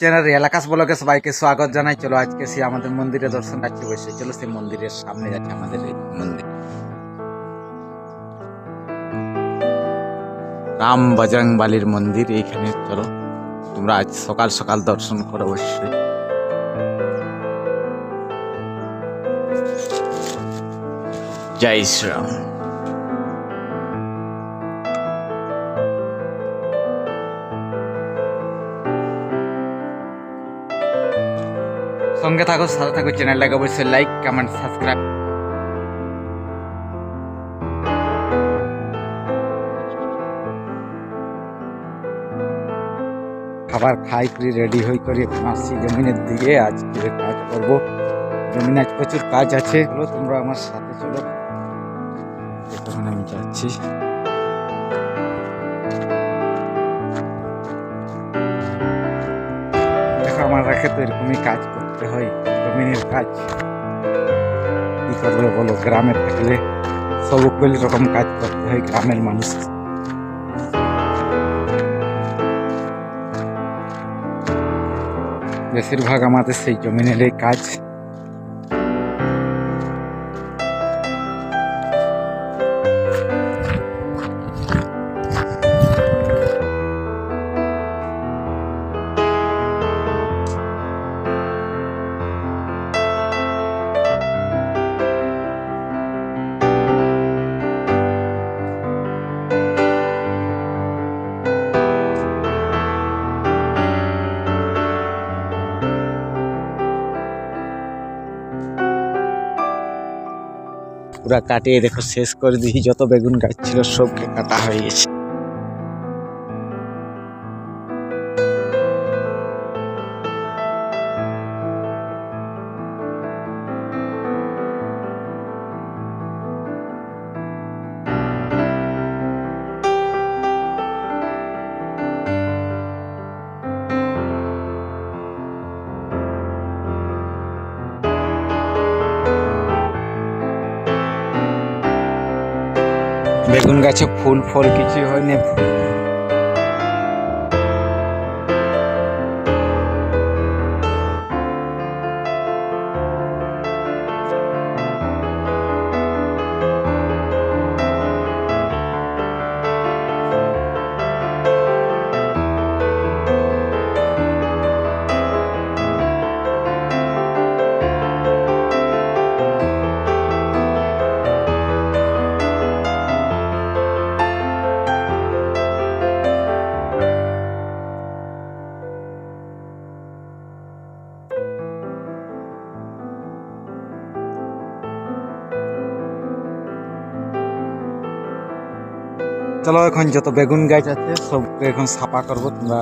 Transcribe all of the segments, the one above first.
Channel এলাকাস ব্লগে সবাইকে স্বাগত জানাই। চলো আজকে সে আমাদের মন্দিরে দর্শন করছি বসে। চলো সেই মন্দিরের সামনে যাচ্ছে আমাদের এই মন্দির, রাম বজরং বালির মন্দির। এইখানে চলো তোমরা আজ সকাল সকাল দর্শন করো অবশ্যই। জয় শ্রীরাম। সঙ্গে থাকো, সাথে থাকো, চ্যানেলটাকে অবশ্যই লাইক কমেন্ট সাবস্ক্রাইব। খাবার খাই করে রেডি হই করে আসছি জমিনের দিকে। আজকে কাজ করব, জমিনে আজ প্রচুর কাজ আছে। চলো তোমরা আমার সাথে চলো, এখন আমি যাচ্ছি। দেখো আমার রাখে তো এরকমই কাজ করতে হয়, জমিনের কাজ। কি করবে বলো, গ্রামে থাকলে সকল রকম কাজ করতে হয় গ্রামের মানুষ। বেশিরভাগ আমাদের সেই জমিনের এই কাজ। পুরা কাটিয়ে দেখো শেষ করে দিই, যত বেগুন গাছ ছিল সবকে কাটা হয়ে গেছে। বেগুন গাছে ফুল ফল কিছু হয়নি। চলো এখন যত বেগুন গাছ আছে সবকে এখন সাফা করবো, তোমরা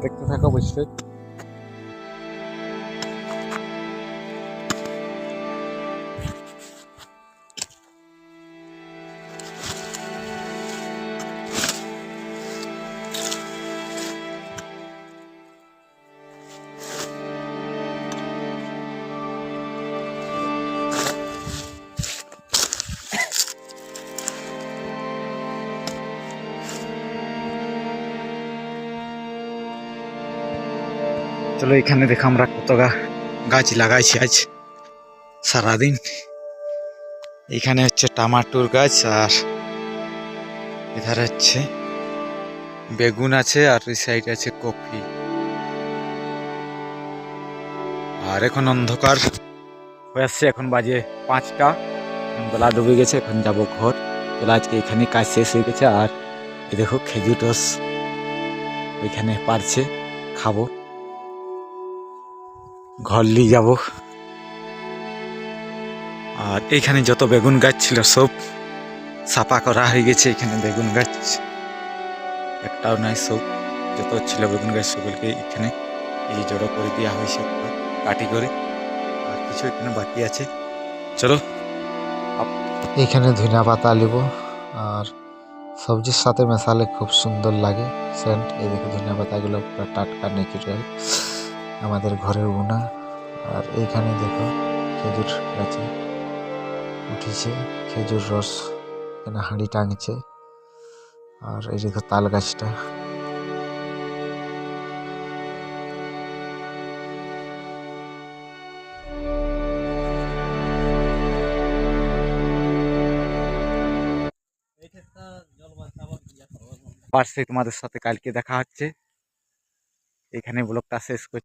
দেখতে থাকো অবশ্যই। চলো এখানে দেখো আমরা কত গাছ লাগাইছি আজ সারাদিন। এখানে হচ্ছে টমাটোর গাছ, আর এধারে হচ্ছে বেগুন আছে, আর ওই সাইডে আছে কফি। আর এখন অন্ধকার হয়ে আসছে, এখন বাজে 5টা, বেলা ডুবে গেছে। এখন যাব ঘর। চলো আজকে এখানে কাজ শেষ হয়ে গেছে। আর এই দেখো খেজুর রস ওইখানে পারছে, খাবো, ঘর নিয়ে যাব। আর এইখানে যত বেগুন গাছ ছিল সব সাফা করা হয়ে গেছে। এখানে বেগুন গাছ একটাও নাই, সব যত ছিল বেগুন গাছ সকলকে এখানে এই জড়ো করে দেওয়া হয়েছে কাটি করে। আর কিছু এখানে বাকি আছে। চলো এখানে ধনিয়া পাতা নিব, আর সবজির সাথে মেশালে খুব সুন্দর লাগে সেন্ট। এই দেখো ধনিয়া পাতাগুলো পুরো টাটকা ন্যাচারাল, আমাদের ঘরের বোনা। আর এইখানে দেখো খেজুর গাছে উঠেছে খেজুর রস, এখানে হাঁড়ি টাঙছে। আর এই দেখো তাল গাছটা। আবার সেই তোমাদের সাথে কালকে দেখা হচ্ছে। এখানে ব্লগটা শেষ করছি।